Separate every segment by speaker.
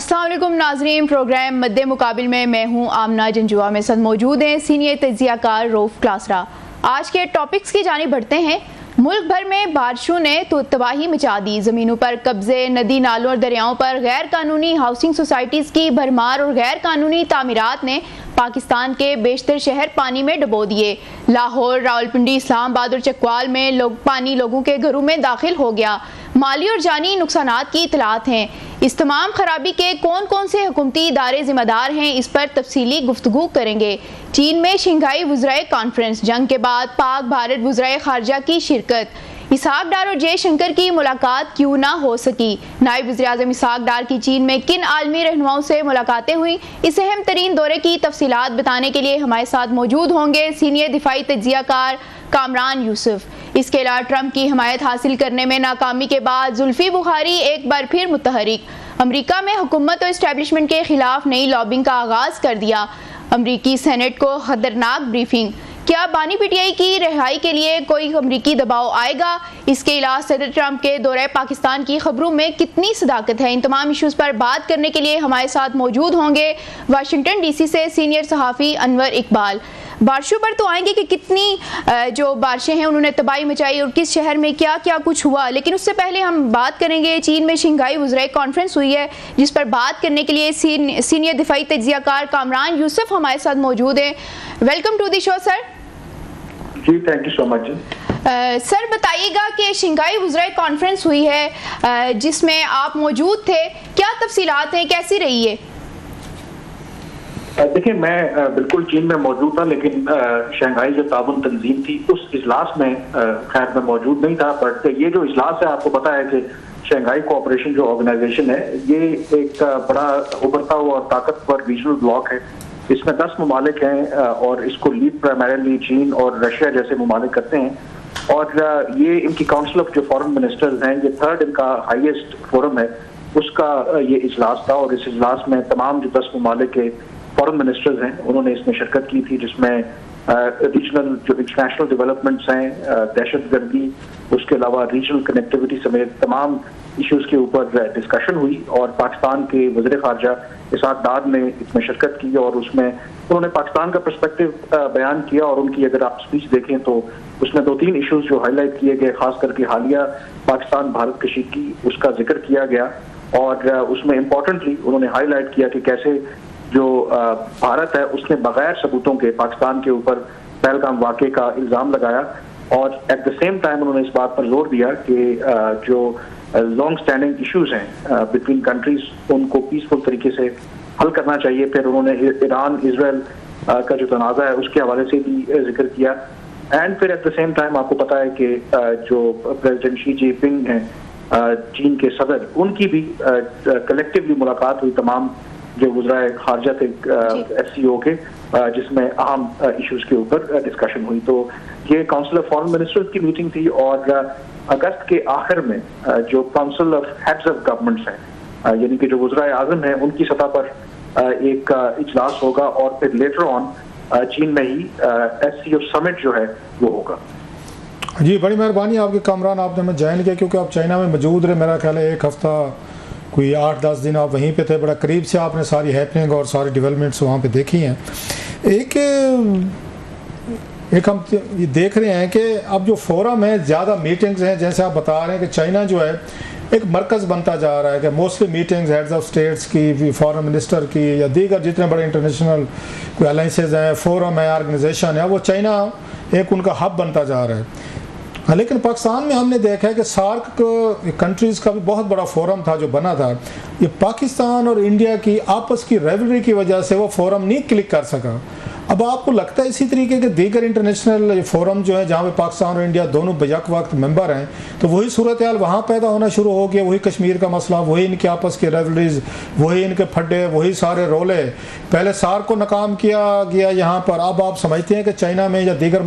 Speaker 1: अस्सलाम वालेकुम नाज़रीन, प्रोग्राम मद्दे मुकाबिल में मैं हूं आमना जंजुआ। में साथ मौजूद हैं सीनियर तज्ज़ियाकार रऊफ क्लासरा। आज के टॉपिक्स की जानिब बढ़ते हैं। मुल्क भर में बारिशों ने तो तबाही मचा दी। ज़मीनों पर कब्जे, नदी नालों और दरियाओं पर गैर कानूनी हाउसिंग सोसाइटीज़ की भरमार और गैर कानूनी तामीरात ने पाकिस्तान के बेशतर शहर पानी में डुबो दिए। लाहौर, रावलपिंडी, इस्लामाबाद और चकवाल में पानी लोगों के घरों में दाखिल हो गया। माली और जानी नुकसानात की इतलात हैं। इस तमाम खराबी के कौन कौन से हुकूमती इदारे जिम्मेदार हैं, इस पर तफसीली गुफ्तगू करेंगे। चीन में शंघाई वज़राए कॉन्फ्रेंस, जंग के बाद पाक भारत वज़राए खारजा की शिरकत। इसहाक डार और जयशंकर की मुलाकात क्यों ना हो सकी। नायब वज़ीर-ए-आज़म इसहाक डार की चीन में किन आलमी रहनुमाओं से मुलाकातें हुई, इस अहम तरीन दौरे की तफसीलात बताने के लिए हमारे साथ मौजूद होंगे सीनियर दिफाई तज्ज़ियाकार कामरान यूसुफ। इसके अलावा ट्रंप की हिमायत हासिल करने में नाकामी के बाद जुल्फी बुखारी एक बार फिर मुतहरिक। अमरीका में हुकूमत और इस्टेब्लिशमेंट के खिलाफ नई लॉबिंग का आगाज कर दिया। अमरीकी सेनेट को खतरनाक ब्रीफिंग। क्या बानी पीटीआई की रिहाई के लिए कोई अमरीकी दबाव आएगा? इसके अलावा सदर ट्रंप के दौरे पाकिस्तान की खबरों में कितनी सदाकत है? इन तमाम इश्यूज़ पर बात करने के लिए हमारे साथ मौजूद होंगे वाशिंगटन डीसी से सीनियर सहाफ़ी अनवर इकबाल। बारिशों पर तो आएंगे कि कितनी जो बारिशें हैं उन्होंने तबाही मचाई और किस शहर में क्या क्या कुछ हुआ, लेकिन उससे पहले हम बात करेंगे चीन में शंघाई वज़राए कॉन्फ्रेंस हुई है, जिस पर बात करने के लिए सीनियर दिफाई तज्ज़ियाकार कामरान यूसुफ हमारे साथ मौजूद हैं। Welcome to the show sir.
Speaker 2: जी, thank you so much.
Speaker 1: Sir बताइएगा कि शंघाई वज़राए कॉन्फ्रेंस हुई है जिसमें आप मौजूद थे, क्या तफसीलात हैं, कैसी रही है?
Speaker 2: देखिए, मैं बिल्कुल चीन में मौजूद था, लेकिन शंघाई जो ताउन तंजीम थी उस इजलास में खैर मैं मौजूद नहीं था। बट ये जो इजलास है, आपको पता है कि शंघाई कोऑपरेशन जो ऑर्गेनाइजेशन है, ये एक बड़ा उभरता हुआ और ताकतवर रीजनल ब्लॉक है। इसमें 10 ममालिक हैं और इसको लीड प्राइमरीली चीन और रशिया जैसे ममालिक करते हैं। और ये इनकी काउंसिल ऑफ जो फॉरेन मिनिस्टर्स हैं, ये थर्ड इनका हाईएस्ट फोरम है, उसका ये इजलास था। और इस इजलास में तमाम जो 10 ममालिक के फॉरेन मिनिस्टर्स हैं उन्होंने इसमें शिरकत की थी, जिसमें रीजनल जो इंटरनेशनल डेवलपमेंट्स हैं, दहशतगर्दी, उसके अलावा रीजनल कनेक्टिविटी समेत तमाम इश्यूज के ऊपर डिस्कशन हुई। और पाकिस्तान के वज़ीर ख़ारजा इसहाक डार ने इसमें शिरकत की और उसमें उन्होंने पाकिस्तान का पर्सपेक्टिव बयान किया। और उनकी अगर आप स्पीच देखें तो उसमें 2-3 इश्यूज जो हाईलाइट किए गए, खास करके हालिया पाकिस्तान भारत कशीदगी, उसका जिक्र किया गया। और उसमें इम्पोर्टेंटली उन्होंने हाईलाइट किया कि कैसे जो भारत है उसने बगैर सबूतों के पाकिस्तान के ऊपर पहलगाम वाक़े का इल्ज़ाम लगाया। और एट द सेम टाइम उन्होंने इस बात पर जोर दिया कि जो लॉन्ग स्टैंडिंग इश्यूज हैं बिटवीन कंट्रीज, उनको पीसफुल तरीके से हल करना चाहिए। फिर उन्होंने ईरान इजराइल का जो तनाज़ा है उसके हवाले से भी जिक्र किया। एंड फिर एट द सेम टाइम आपको पता है कि जो प्रेसिडेंट शी जिनपिंग हैं चीन के सदर, उनकी भी कलेक्टिवली मुलाकात हुई तमाम जो वज़राए खारजा थे SCO के, जिसमें अहम इश्यूज के ऊपर डिस्कशन हुई। तो ये काउंसिल ऑफ फॉरेन मिनिस्टर्स की मीटिंग थी। और अगस्त के आखिर में जो council of heads of governments हैं, यानी कि जो वज़राए आज़म हैं, उनकी सतह पर एक इजलास होगा। और फिर लेटर ऑन चीन में ही SCO समिट जो है वो होगा।
Speaker 3: जी, बड़ी मेहरबानी आपके कामरान, आपने हमें ज्वाइन किया, क्योंकि आप चाइना में मौजूद रहे। मेरा ख्याल है 1 हफ्ता कोई 8-10 दिन आप वहीं पे थे। बड़ा करीब से आपने सारी हैपनिंग और सारी डेवलपमेंट्स वहाँ पे देखी हैं। एक हम ये देख रहे हैं कि अब जो फोरम है, ज़्यादा मीटिंग्स हैं, जैसे आप बता रहे हैं कि चाइना जो है एक मरकज़ बनता जा रहा है कि mostly meetings heads of states की, फॉरेन मिनिस्टर की या दीगर जितने बड़े इंटरनेशनल कोई अलाइंसेज हैं, फोरम है, ऑर्गेनाइजेशन है, वो चाइना एक उनका हब बनता जा रहा है। लेकिन पाकिस्तान में हमने देखा है कि सार्क कंट्रीज़ का भी बहुत बड़ा फोरम था जो बना था। ये पाकिस्तान और इंडिया की आपस की राइवलरी की वजह से वो फोरम नहीं क्लिक कर सका। अब आपको लगता है इसी तरीके के दीगर इंटरनेशनल फोरम जो है, जहाँ पे पाकिस्तान और इंडिया दोनों बयक वक्त मेंबर हैं, तो वही सूरत हाल वहाँ पैदा होना शुरू हो गया? वही कश्मीर का मसला, वही इनके आपस की राइवलरीज, वही इनके फड्डे, वही सारे रोले। पहले सार्क को नाकाम किया गया यहाँ पर, अब आप समझते हैं कि चाइना में या दीगर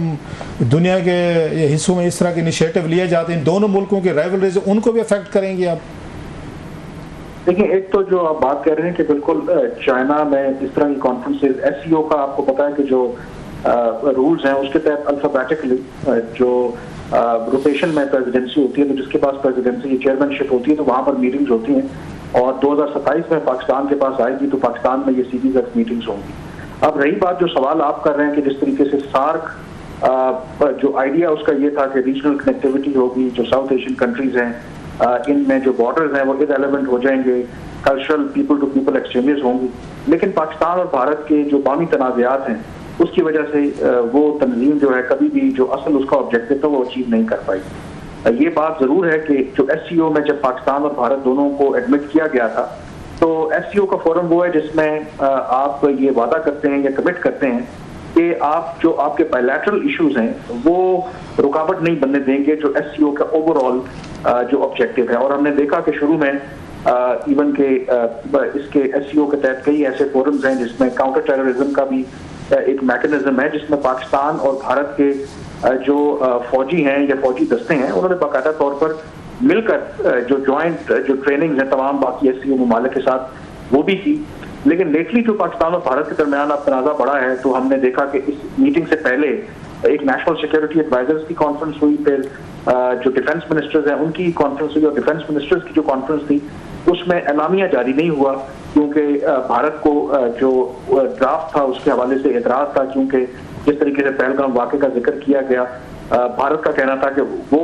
Speaker 3: दुनिया के हिस्सों में इस तरह के इनिशिएटिव लिए जाते हैं, दोनों मुल्कों की राइवलरीज उनको भी अफेक्ट करेंगी? आप
Speaker 2: देखिए, एक तो जो आप बात कर रहे हैं कि बिल्कुल चाइना में इस तरह की कॉन्फ्रेंसेज, SCO का आपको पता है कि जो रूल्स हैं उसके तहत अल्फाबेटिकली जो रोटेशन में प्रेसिडेंसी होती है, तो जिसके पास प्रेसिडेंसी की चेयरमैनशिप होती है तो वहाँ पर मीटिंग्स होती हैं। और 2027 में पाकिस्तान के पास आएगी तो पाकिस्तान में ये सीधी मीटिंग्स होंगी। अब रही बात जो सवाल आप कर रहे हैं कि जिस तरीके से सार्क जो आइडिया उसका ये था कि रीजनल कनेक्टिविटी होगी, जो साउथ एशियन कंट्रीज हैं इनमें जो बॉर्डर्स हैं वो इररिलेवेंट हो जाएंगे, cultural people to people exchanges होंगी, लेकिन पाकिस्तान और भारत के जो बामी तनाज़ात हैं उसकी वजह से वो तंजीम जो है कभी भी जो असल उसका ऑब्जेक्टिव था वो अचीव नहीं कर पाई। ये बात जरूर है कि जो SCO में जब पाकिस्तान और भारत दोनों को एडमिट किया गया था तो SCO का फोरम वो है जिसमें आप ये वादा करते हैं या कमिट करते हैं कि आप जो आपके बायलैटरल इश्यूज हैं वो रुकावट नहीं बनने देंगे जो SCO का ओवरऑल जो ऑब्जेक्टिव है। और हमने देखा कि शुरू में इवन के इसके SCO के तहत कई ऐसे फोरम्स हैं जिसमें काउंटर टेररिज्म का भी एक मैकेनिज्म है जिसमें पाकिस्तान और भारत के जो फौजी हैं या फौजी दस्ते हैं उन्होंने बाकायदा तौर पर मिलकर जो ज्वाइंट जो ट्रेनिंग है तमाम बाकी SCO ममालिक के साथ वो भी की। लेकिन लेटली जो पाकिस्तान और भारत के दरमियान अब तनाज़ा बढ़ा है तो हमने देखा कि इस मीटिंग से पहले एक नेशनल सिक्योरिटी एडवाइजर्स की कॉन्फ्रेंस हुई, फिर जो डिफेंस मिनिस्टर्स हैं उनकी कॉन्फ्रेंस हुई और डिफेंस मिनिस्टर्स की जो कॉन्फ्रेंस थी उसमें एलामिया जारी नहीं हुआ क्योंकि भारत को जो ड्राफ्ट था उसके हवाले से एतराज था, क्योंकि जिस तरीके से पहलगाम वाक़े का जिक्र किया गया भारत का कहना था कि वो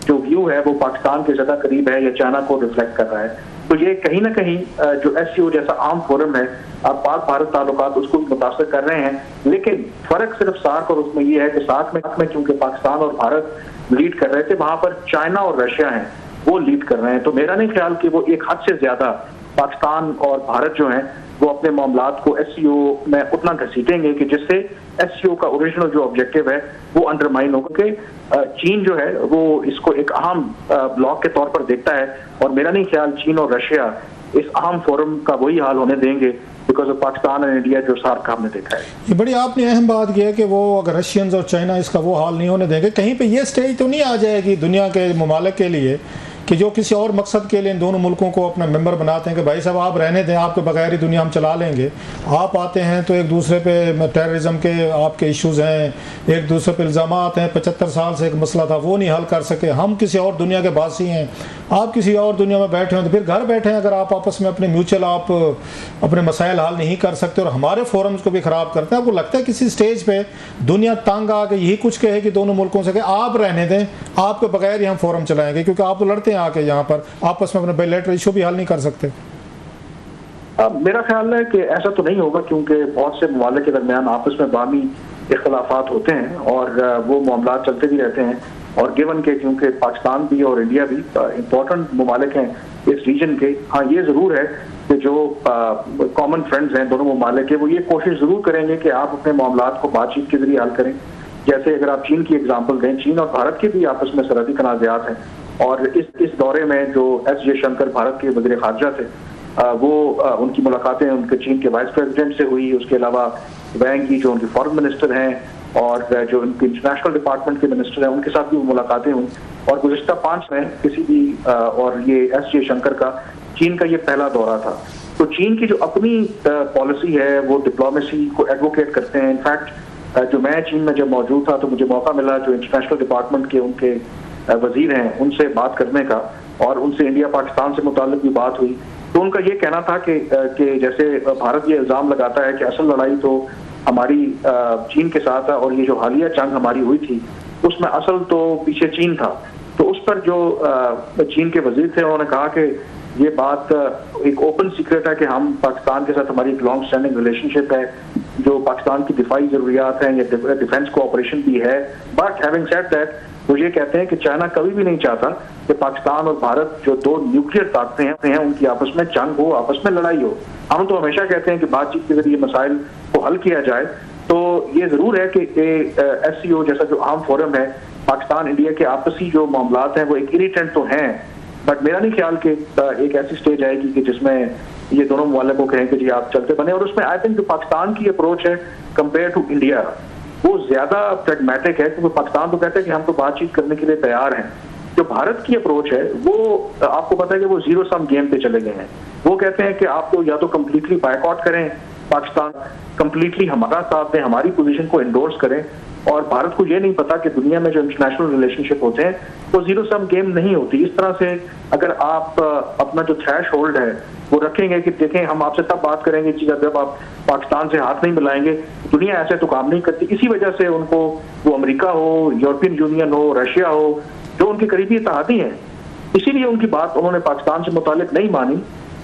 Speaker 2: जो व्यू है वो पाकिस्तान के ज़्यादा करीब है या चाइना को रिफ्लेक्ट कर रहा है। तो ये कहीं ना कहीं जो SCO जैसा आम फोरम है अब पाक भारत ताल्लुकात उसको मुतासर कर रहे हैं, लेकिन फर्क सिर्फ सार्क और उसमें ये है कि सार्क में क्योंकि पाकिस्तान और भारत लीड कर रहे थे वहां पर चाइना और रशिया हैं वो लीड कर रहे हैं। तो मेरा नहीं ख्याल कि वो एक हद से ज्यादा पाकिस्तान और भारत जो हैं वो अपने मामलात को SCO में उतना घसीटेंगे कि जिससे SCO का ओरिजिनल जो ऑब्जेक्टिव है वो अंडरमाइन हो, क्योंकि चीन जो है वो इसको एक अहम ब्लॉक के तौर पर देखता है और मेरा नहीं ख्याल चीन और रशिया इस अहम फोरम का वही हाल होने देंगे बिकॉज ऑफ पाकिस्तान और इंडिया जो सार्क का हमने देखा है।
Speaker 3: ये बड़ी आपने अहम बात की है कि वो अगर रशियंस और चाइना इसका वो हाल नहीं होने देंगे, कहीं पे ये स्टेज तो नहीं आ जाएगी दुनिया के ममालिक के लिए कि जो किसी और मकसद के लिए इन दोनों मुल्कों को अपना मेंबर बनाते हैं कि भाई साहब आप रहने दें, आपके बगैर ही दुनिया हम चला लेंगे। आप आते हैं तो एक दूसरे पे टेररिज्म के आपके इश्यूज़ हैं, एक दूसरे पे इल्ज़ाम हैं, 75 साल से एक मसला था वो नहीं हल कर सके, हम किसी और दुनिया के बासी हैं, आप किसी और दुनिया में बैठे हैं, तो फिर घर बैठे हैं अगर आप आपस में अपने म्यूचुअल आप अपने मसाइल हल नहीं कर सकते और हमारे फोरम्स को भी ख़राब करते हैं। आपको लगता है किसी स्टेज पर दुनिया तंग आके यही कुछ कहे कि दोनों मुल्कों से कि आप रहने दें, आपके बगैर ही हम फोरम चलाएंगे, क्योंकि आप तो लड़ते आके यहाँ पर आपस में अपने बायलैटरल इशू भी हल नहीं कर सकते?
Speaker 2: मेरा ख्याल है कि ऐसा तो नहीं होगा क्योंकि बहुत से ममालिक के दरमियान आपस में बामी इख्तलाफात होते हैं और वो मामला चलते भी रहते हैं। और गिवन के क्योंकि पाकिस्तान भी और इंडिया भी इम्पोर्टेंट ममालिक हैं इस रीजन के, हाँ ये ज़रूर है कि जो कॉमन फ्रेंड्स हैं दोनों ममालिक के वो ये कोशिश ज़रूर करेंगे कि आप अपने मामलात को बातचीत के जरिए हल करें। जैसे अगर आप चीन की एग्जाम्पल दें, चीन और भारत के भी आपस में सरहदी तनाज़ात हैं और इस दौरे में जो S जयशंकर भारत के वज़ीर ख़ारजा थे वो उनकी मुलाकातें उनके चीन के वाइस प्रेसिडेंट से हुई। उसके अलावा वैंग की जो उनके फॉरेन मिनिस्टर हैं और जो उनके इंटरनेशनल डिपार्टमेंट के मिनिस्टर हैं उनके साथ भी मुलाकातें हुई। और गुज़िश्ता 5 में किसी भी और ये S जयशंकर का चीन का ये पहला दौरा था। तो चीन की जो अपनी पॉलिसी है वो डिप्लोमेसी को एडवोकेट करते हैं। इनफैक्ट जो मैं चीन में जब मौजूद था तो मुझे मौका मिला जो इंटरनेशनल डिपार्टमेंट के उनके वजीर हैं उनसे बात करने का और उनसे इंडिया पाकिस्तान से मुताल्लिक भी बात हुई। तो उनका ये कहना था कि जैसे भारत ये इल्ज़ाम लगाता है कि असल लड़ाई तो हमारी चीन के साथ है और ये जो हालिया जंग हमारी हुई थी उसमें असल तो पीछे चीन था। तो उस पर जो चीन के वजीर थे उन्होंने कहा कि ये बात एक ओपन सीक्रेट है कि हम पाकिस्तान के साथ हमारी एक लॉन्ग स्टैंडिंग रिलेशनशिप है, जो पाकिस्तान की दिफाई ज़रूरियात हैं या डिफेंस कोऑपरेशन भी है। बट हैविंग सेड दैट वो ये कहते हैं कि चाइना कभी भी नहीं चाहता कि पाकिस्तान और भारत जो दो न्यूक्लियर ताकतें हैं उनकी आपस में जंग हो, आपस में लड़ाई हो। हम तो हमेशा कहते हैं कि बातचीत के जरिए मसाइल को हल किया जाए। तो ये ज़रूर है कि SCO जैसा जो आम फोरम है पाकिस्तान इंडिया के आपसी जो मामलात हैं वो एक इरिटेंट तो हैं, बट मेरा नहीं ख्याल कि एक ऐसी स्टेज आएगी कि जिसमें ये दोनों ममालिक को कहें कि जी आप चलते बने। और उसमें आई थिंक जो पाकिस्तान की अप्रोच है कंपेयर टू इंडिया वो ज्यादा प्रैग्मेटिक है, क्योंकि पाकिस्तान तो कहता है कि हम तो बातचीत करने के लिए तैयार हैं। जो भारत की अप्रोच है वो आपको पता है कि वो जीरो सम गेम पे चले गए हैं। वो कहते हैं कि आप तो या तो कम्प्लीटली बायकॉट करें पाकिस्तान कंप्लीटली हमारा साथ दें, हमारी पोजीशन को एंडोर्स करें। और भारत को ये नहीं पता कि दुनिया में जो इंटरनेशनल रिलेशनशिप होते हैं वो जीरो सम गेम नहीं होती। इस तरह से अगर आप अपना जो थ्रेश होल्ड है वो रखेंगे कि देखें हम आपसे तब बात करेंगे जब आप पाकिस्तान से हाथ नहीं मिलाएंगे, दुनिया ऐसे तो काम नहीं करती। इसी वजह से उनको वो अमेरिका हो, यूरोपियन यूनियन हो, रशिया हो, जो उनके करीबी इत्तेहादी हैं, इसीलिए उनकी बात उन्होंने पाकिस्तान से मुतालिक नहीं मानी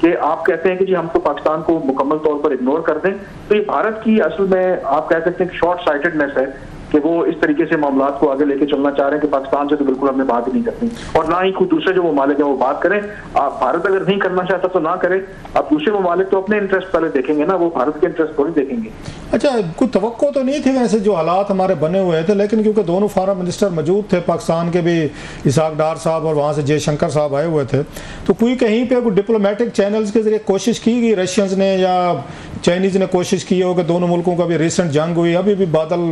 Speaker 2: कि आप कहते हैं कि जी हम तो पाकिस्तान को मुकम्मल तौर पर इग्नोर कर दें। तो ये भारत की असल में आप कह सकते हैं शॉर्ट साइटेडनेस है कि वो इस तरीके से मामलात को आगे लेके चलना चाह रहे हैं कि पाकिस्तान से तो बिल्कुल हमने बात ही नहीं करनी, और ना ही कोई दूसरे जो ममालिक है वो बात करें। आप भारत अगर नहीं करना चाहता तो ना करें, अब दूसरे ममालिक तो अपने इंटरेस्ट पहले देखेंगे ना, वो भारत के इंटरेस्ट थोड़ी देखेंगे।
Speaker 3: अच्छा, कोई तवक्को तो नहीं थी वैसे जो हालात हमारे बने हुए थे, लेकिन क्योंकि दोनों फॉरेन मिनिस्टर मौजूद थे, पाकिस्तान के भी इसहाक डार साहब और वहाँ से जयशंकर साहब आए हुए थे, तो कोई कहीं पे कोई डिप्लोमेटिक चैनल्स के जरिए कोशिश की गई, रशियंस ने या चाइनीज़ ने कोशिश की हो कि दोनों मुल्कों का भी रिसेंट जंग हुई, अभी भी बादल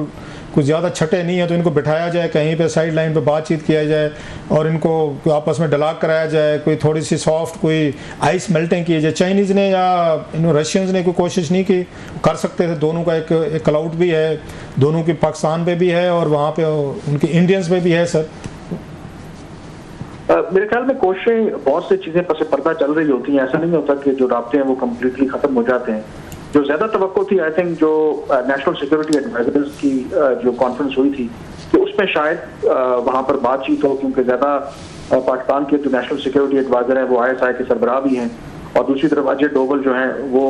Speaker 3: कुछ ज़्यादा छठे नहीं है, तो इनको बिठाया जाए कहीं पे साइड लाइन पे बातचीत किया जाए और इनको आपस में डलाक कराया जाए, कोई थोड़ी सी सॉफ्ट कोई आइस मेल्टिंग की जाए। चाइनीज़ ने या रशियंस ने कोई कोशिश नहीं की, कर सकते थे, दोनों का एक क्लाउड भी है, दोनों की पाकिस्तान पे भी है और वहाँ पे उनकी इंडियंस पे भी है। सर
Speaker 2: मेरे ख्याल में कोशिशें, बहुत सी चीज़ें पस पर्दा चल रही होती हैं, ऐसा नहीं होता कि जो राब्ते हैं वो कम्प्लीटली ख़त्म हो जाते हैं। जो ज्यादा तवक्को थी आई थिंक जो नेशनल सिक्योरिटी एडवाइजर्स की जो कॉन्फ्रेंस हुई थी कि उसमें शायद वहां पर बातचीत हो, क्योंकि ज्यादा पाकिस्तान के जो नेशनल सिक्योरिटी एडवाइजर हैं वो ISI के सरबराह भी हैं, और दूसरी तरफ अजय डोवल जो हैं वो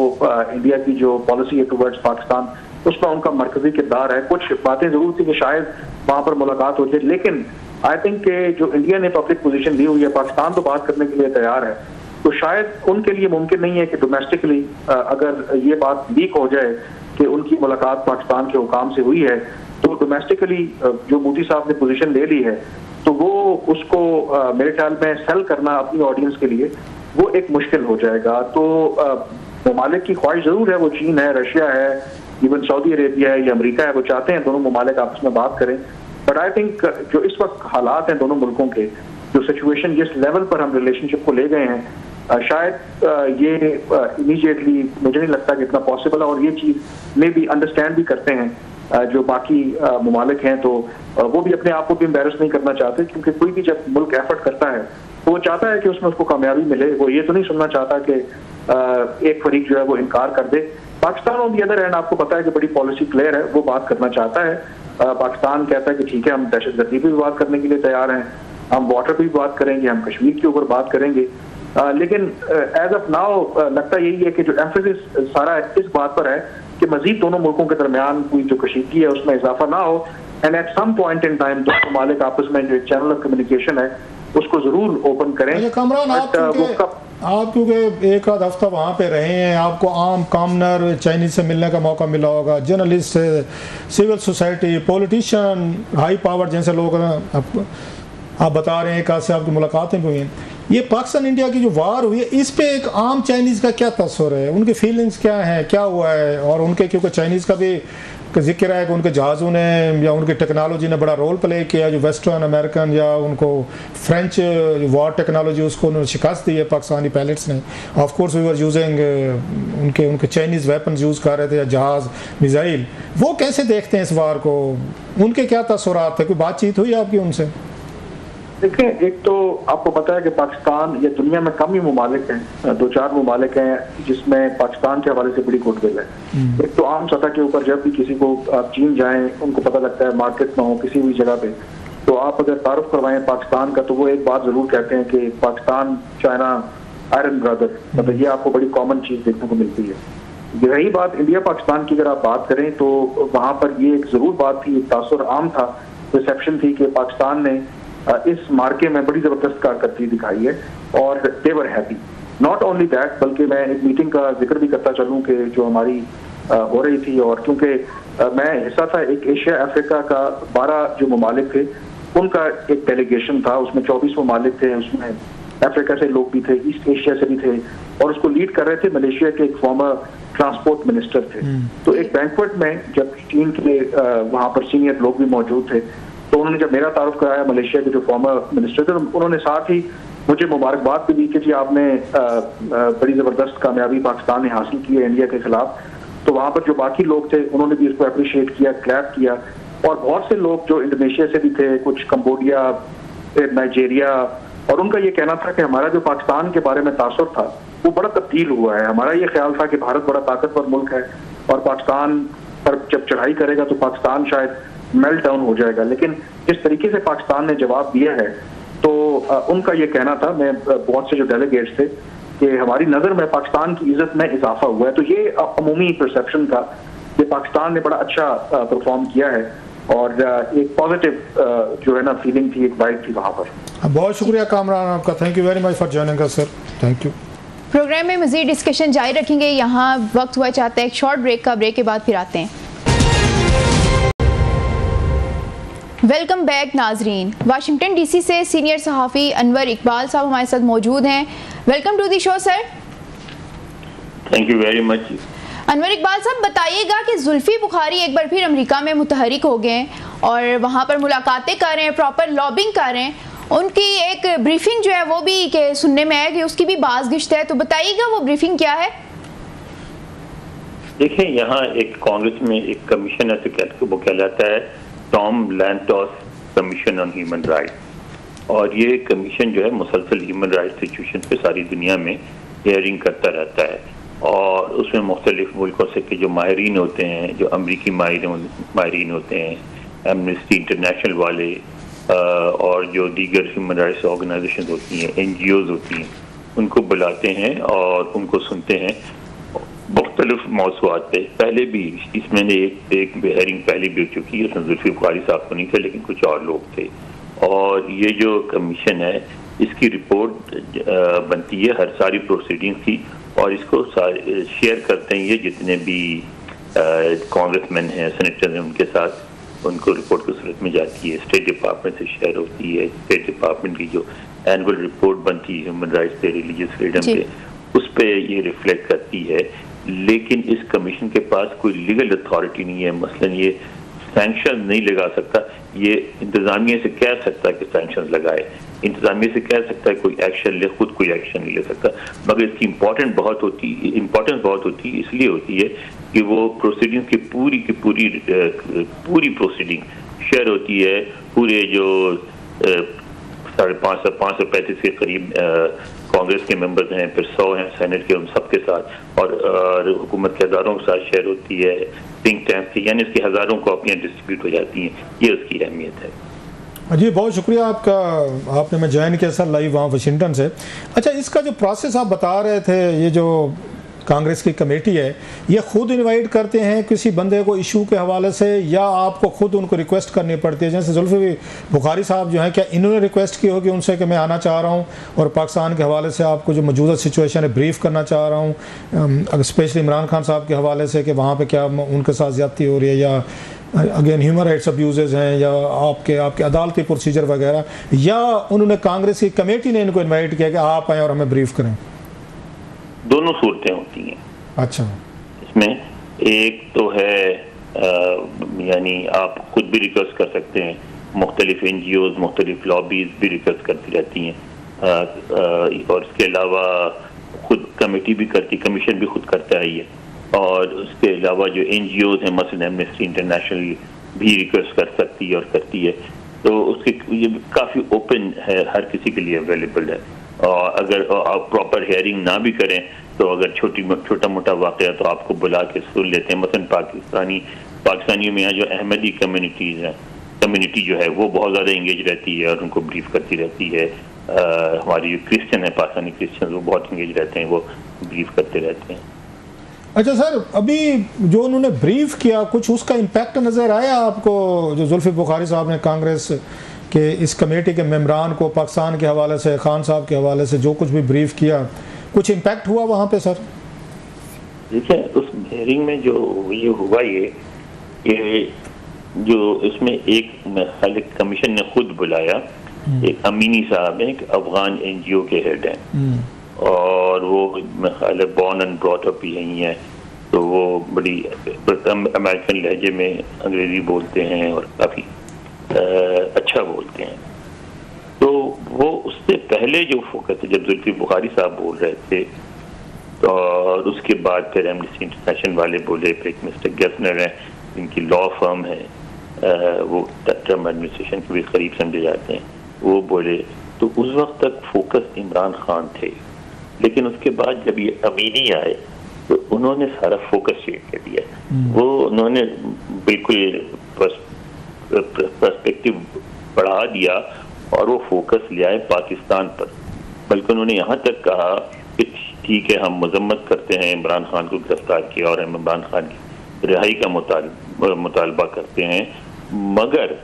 Speaker 2: इंडिया की जो पॉलिसी है टुवर्ड्स पाकिस्तान उसमें उनका मरकजी किरदार है। कुछ बातें जरूर थी कि शायद वहां पर मुलाकात होती, लेकिन आई थिंक के जो इंडिया ने पब्लिक पोजीशन ली हुई है, पाकिस्तान तो बात करने के लिए तैयार है, तो शायद उनके लिए मुमकिन नहीं है कि डोमेस्टिकली अगर ये बात लीक हो जाए कि उनकी मुलाकात पाकिस्तान के हुकाम से हुई है, तो डोमेस्टिकली जो मोदी साहब ने पोजीशन ले ली है तो वो उसको मेरे ख्याल में सेल करना अपनी ऑडियंस के लिए वो एक मुश्किल हो जाएगा। तो ममालिक की ख्वाहिश जरूर है, वो चीन है, रशिया है, इवन सऊदी अरेबिया है या अमेरिका है, वो चाहते हैं दोनों ममालिक आपस में बात करें। बट आई थिंक जो इस वक्त हालात हैं दोनों मुल्कों के, जो सिचुएशन जिस लेवल पर हम रिलेशनशिप को ले गए हैं, शायद ये इमीडिएटली मुझे नहीं लगता कि इतना पॉसिबल है, और ये चीज़ में भी अंडरस्टैंड भी करते हैं जो बाकी ममालिक हैं, तो वो भी अपने आप को भी एम्बेरस नहीं करना चाहते, क्योंकि कोई भी जब मुल्क एफर्ट करता है तो वो चाहता है कि उसमें उसको कामयाबी मिले, वो ये तो नहीं सुनना चाहता कि एक फरीक जो है वो इनकार कर दे। Pakistan on the other hand आपको पता है कि बड़ी पॉलिसी क्लियर है, वो बात करना चाहता है। पाकिस्तान कहता है कि ठीक है हम दहशतगर्दी पर भी बात करने के लिए तैयार हैं, हम वाटर पर भी बात करेंगे, हम कश्मीर के ऊपर बात करेंगे, लेकिन एज ऑफ नाउ लगता यही है कि जो एम्फेसिस सारा इस बात पर है कि मजीद दोनों मुल्कों के दरमियान कोई जो कशीदगी है उसमें इजाफा ना हो, and at some point in time दोनों ममालिक आपस में जो एक चैनल ऑफ कम्युनिकेशन है उसको जरूर ओपन करें।
Speaker 3: कमरान, आप क्योंकि एक आध हफ्ता वहाँ पे रहे हैं, आपको आम कामनर चाइनीज से मिलने का मौका मिला होगा, जर्नलिस्ट से, civil society, politician, high power जैसे लोग आप बता रहे हैं, एक से आपकी मुलाकातें भी हुई हैं। ये पाकिस्तान इंडिया की जो वार हुई है, इस पे एक आम चाइनीज़ का क्या तस्वर है, उनकी फीलिंग्स क्या हैं, क्या हुआ है? और उनके क्योंकि चाइनीज़ का भी जिक्र है कि उनके जहाज़ों ने या उनकी टेक्नोलॉजी ने बड़ा रोल प्ले किया, जो वेस्टर्न अमेरिकन या उनको फ्रेंच वार टेक्नोलॉजी उसको उन्होंने शिकस्त दी है पाकिस्तानी पायलट्स ने। Of course we were using उनके चाइनीज़ वेपन्स यूज़ कर रहे थे या जहाज़, मिसाइल। वो कैसे देखते हैं इस वार को, उनके क्या तस्वुरात थे? कोई बातचीत हुई आपकी उनसे?
Speaker 2: देखिए, एक तो आपको पता है कि पाकिस्तान या दुनिया में कम ही ममालिक हैं, 2-4 ममालिक हैं जिसमें पाकिस्तान के हवाले से बड़ी गुडविल है। एक तो आम सतह के ऊपर जब भी किसी को आप चीन जाएं, उनको पता लगता है मार्केट में हो किसी भी जगह पे, तो आप अगर तारुफ करवाएं पाकिस्तान का, तो वो एक बात जरूर कहते हैं कि पाकिस्तान चाइना आयरन ब्रदर, मतलब ये आपको बड़ी कॉमन चीज देखने को मिलती है। रही बात इंडिया पाकिस्तान की, अगर आप बात करें तो वहां पर ये एक जरूर बात थी, एक तासुर आम था, रिसेप्शन थी कि पाकिस्तान ने इस मार्के में बड़ी जबरदस्त कारकर्दगी दिखाई है और they were happy. Not only that, बल्कि मैं एक मीटिंग का जिक्र भी करता चलूं कि जो हमारी हो रही थी, और क्योंकि मैं हिस्सा था एक एशिया अफ्रीका का 12 जो ममालिक थे उनका एक डेलीगेशन था, उसमें 24 ममालिक थे, उसमें अफ्रीका से लोग भी थे, ईस्ट एशिया से भी थे, और उसको लीड कर रहे थे मलेशिया के एक फॉर्मर ट्रांसपोर्ट मिनिस्टर थे। तो एक बैंक्वेट में जब चीन के वहां पर सीनियर लोग भी मौजूद थे, तो उन्होंने जब मेरा तारुफ कराया मलेशिया के जो फॉर्मर मिनिस्टर थे, उन्होंने साथ ही मुझे मुबारकबाद भी दी कि जी आपने बड़ी ज़बरदस्त कामयाबी पाकिस्तान ने हासिल की है इंडिया के खिलाफ। तो वहाँ पर जो बाकी लोग थे उन्होंने भी इसको अप्रिशिएट किया, क्लैप किया। और बहुत से लोग जो इंडोनेशिया से भी थे, कुछ कंबोडिया, फिर नाइजीरिया, और उनका ये कहना था कि हमारा जो पाकिस्तान के बारे में तासुर था वो बड़ा तब्दील हुआ है। हमारा ये ख्याल था कि भारत बड़ा ताकतवर मुल्क है और पाकिस्तान पर जब चढ़ाई करेगा तो पाकिस्तान शायद मेल्ट डाउन हो जाएगा, लेकिन जिस तरीके से पाकिस्तान ने जवाब दिया है तो उनका ये कहना था, मैं बहुत से जो डेलीगेट्स थे, कि हमारी नज़र में पाकिस्तान की इज्जत में इजाफा हुआ है। तो ये अमूमी परसेप्शन था कि पाकिस्तान ने बड़ा अच्छा परफॉर्म किया है और एक पॉजिटिव जो है ना फीलिंग थी, एक वाइब थी वहाँ पर।
Speaker 3: बहुत शुक्रिया कामरान आपका, thank you very much for joining us sir, thank you.
Speaker 1: Programme में मजीद डिस्कशन जारी रखेंगे। यहाँ वक्त हुआ चाहता है एक शॉर्ट ब्रेक का, ब्रेक के बाद फिर आते हैं। वेलकम बैक नाजरीन। वाशिंगटन डीसी से सीनियर सहाफ़ी अनवर इकबाल साहब हमारे साथ मौजूद हैं। Welcome to the show sir.
Speaker 4: Thank you very much.
Speaker 1: Anwar Iqbal sahab, बताइएगा कि जुल्फी बुखारी एक बार फिर अमेरिका में मुतहरिक हो गए और वहाँ पर मुलाकातें कर रहे हैं, प्रॉपर लॉबिंग कर रहे हैं। उनकी एक ब्रीफिंग जो है वो भी के सुनने में है कि उसकी भी बाज़गिश्त है, तो बताइएगा वो ब्रीफिंग क्या है?
Speaker 4: देखिए, यहाँ एक कांग्रेस में एक कमीशन है, वो कहलाता है Tom Lantos commission on human rights, और ये कमीशन जो है मुसलसल ह्यूमन राइट्स सिचुएशन पे सारी दुनिया में हियरिंग करता रहता है। और उसमें मुख्तलिफ मुल्कों से के जो माहिरीन होते हैं, जो अमरीकी माहिरीन होते हैं, एमनेस्टी इंटरनेशनल वाले और जो दीगर ह्यूमन राइट्स ऑर्गेनाइजेशन होती हैं, NGOs होती हैं, उनको बुलाते हैं और उनको सुनते हैं मुख्तलिफ मौज़ूआत पे। पहले भी इसमें एक हेयरिंग पहले भी हो चुकी है, उसमें जुल्फी बुखारी साहब तो नहीं थे लेकिन कुछ और लोग थे। और ये जो कमीशन है इसकी रिपोर्ट बनती है हर सारी प्रोसीडिंग्स की, और इसको शेयर करते हैं ये जितने भी कांग्रेसमैन हैं, सेनेटर हैं, उनके साथ उनको रिपोर्ट की सूरत में जाती है, स्टेट डिपार्टमेंट से शेयर होती है। स्टेट डिपार्टमेंट की जो एनुअल रिपोर्ट बनती है ह्यूमन राइट्स पे, रिलीजियस फ्रीडम पे, उस पर ये रिफ्लेक्ट करती है। लेकिन इस कमीशन के पास कोई लीगल अथॉरिटी नहीं है। मसलन ये सैंक्शन नहीं लगा सकता, ये इंतजामिया से कह सकता है कि सैंक्शन लगाए, इंतजामिया से कह सकता है कोई एक्शन ले, खुद कोई एक्शन नहीं ले सकता। मगर इसकी इम्पोर्टेंस बहुत होती इसलिए होती है कि वो प्रोसीडिंग की पूरी प्रोसीडिंग शेयर होती है पूरे जो 535 के करीब कांग्रेस के मेंबर्स हैं, फिर 100 हैं सेनेट के, उन सबके साथ, और हुकूमत के हज़ारों के साथ शेयर होती है, थिंक टैंक की, यानी इसकी हज़ारों कॉपियाँ डिस्ट्रीब्यूट हो जाती हैं। ये उसकी अहमियत है।
Speaker 3: जी बहुत शुक्रिया आपका, आपने मैं ज्वाइन किया सर लाइव वहाँ वाशिंगटन से। अच्छा, इसका जो प्रोसेस आप बता रहे थे, ये जो कांग्रेस की कमेटी है, ये खुद इनवाइट करते हैं किसी बंदे को इशू के हवाले से, या आपको खुद उनको रिक्वेस्ट करनी पड़ती है? जैसे जुल्फी बुखारी साहब जो हैं, क्या इन्होंने रिक्वेस्ट की होगी उनसे कि मैं आना चाह रहा हूँ और पाकिस्तान के हवाले से आपको जो मौजूदा सिचुएशन है ब्रीफ करना चाह रहा हूँ, स्पेशली इमरान खान साहब के हवाले से कि वहाँ पर क्या उनके साथ ज़्यादती हो रही है, या अगेन ह्यूमन राइट्स अब्यूज़ हैं, या आपके अदालती प्रोसीजर वगैरह, या उन्होंने कांग्रेस की कमेटी ने इनको इन्वाइट किया कि आप आएँ और हमें ब्रीफ करें?
Speaker 4: दोनों सूरतें होती हैं।
Speaker 3: अच्छा,
Speaker 4: इसमें एक तो है यानी आप खुद भी रिक्वेस्ट कर सकते हैं, मुख्तलिफ NGOs, मुख्तलिफ लॉबीज भी रिक्वेस्ट करती रहती हैं, और इसके अलावा खुद कमेटी भी करती, कमीशन भी खुद करता है ये, और उसके अलावा जो NGOs हैं, मसलन एमनेस्टी इंटरनेशनल भी रिक्वेस्ट कर सकती है और करती है। तो उसके ये काफ़ी ओपन है, हर किसी के लिए अवेलेबल है। और अगर आप प्रॉपर हेयरिंग ना भी करें तो अगर छोटा मोटा वाक़या तो आपको बुला के सुन लेते हैं। मसलन पाकिस्तानियों में यहाँ जो अहमदी कम्युनिटी जो है वो बहुत ज़्यादा इंगेज रहती है और उनको ब्रीफ करती रहती है। हमारी जो क्रिश्चियन है, पाकिस्तानी क्रिश्चियन, वो बहुत इंगेज रहते हैं, वो ब्रीफ करते रहते हैं।
Speaker 3: अच्छा सर, अभी जो उन्होंने ब्रीफ किया, कुछ उसका इम्पैक्ट नज़र आया आपको? जो जुल्फी बुखारी साहब ने कांग्रेस के इस कमेटी के मेम्बरान को पाकिस्तान के हवाले से, खान साहब के हवाले से जो कुछ भी ब्रीफ किया, कुछ इम्पैक्ट हुआ वहाँ पे सर?
Speaker 4: देखिए, उस हेयरिंग में जो ये हुआ, ये जो इसमें एक कमीशन ने खुद बुलाया, एक अमीनी साहब हैं, एक अफगान NGO के हेड हैं, और वो बॉर्न एंड ब्रॉट अप यही है, तो वो बड़ी अमेरिकन लहजे में अंग्रेजी बोलते हैं और काफ़ी अच्छा बोलते हैं। तो वो उससे पहले जो फोकस है, जब जुल्फी बुखारी साहब बोल रहे थे और उसके बाद फिर एमनेस्टी इंटरनेशनल वाले बोले, फिर एक मिस्टर गेफनर हैं जिनकी लॉ फर्म है, वो ट्रम्प एडमिनिस्ट्रेशन के भी करीब समझे जाते हैं, वो बोले। तो उस वक्त तक फोकस इमरान खान थे, लेकिन उसके बाद जब ये अमीनी आए तो उन्होंने सारा फोकस चेंज कर दिया। वो उन्होंने बिल्कुल पर्सपेक्टिव बढ़ा दिया और वो फोकस ले आए पाकिस्तान पर। बल्कि उन्होंने यहाँ तक कहा कि ठीक है, हम मजम्मत करते हैं इमरान खान को गिरफ्तार किया और हम इमरान खान की रिहाई का मुतालबा करते हैं, मगर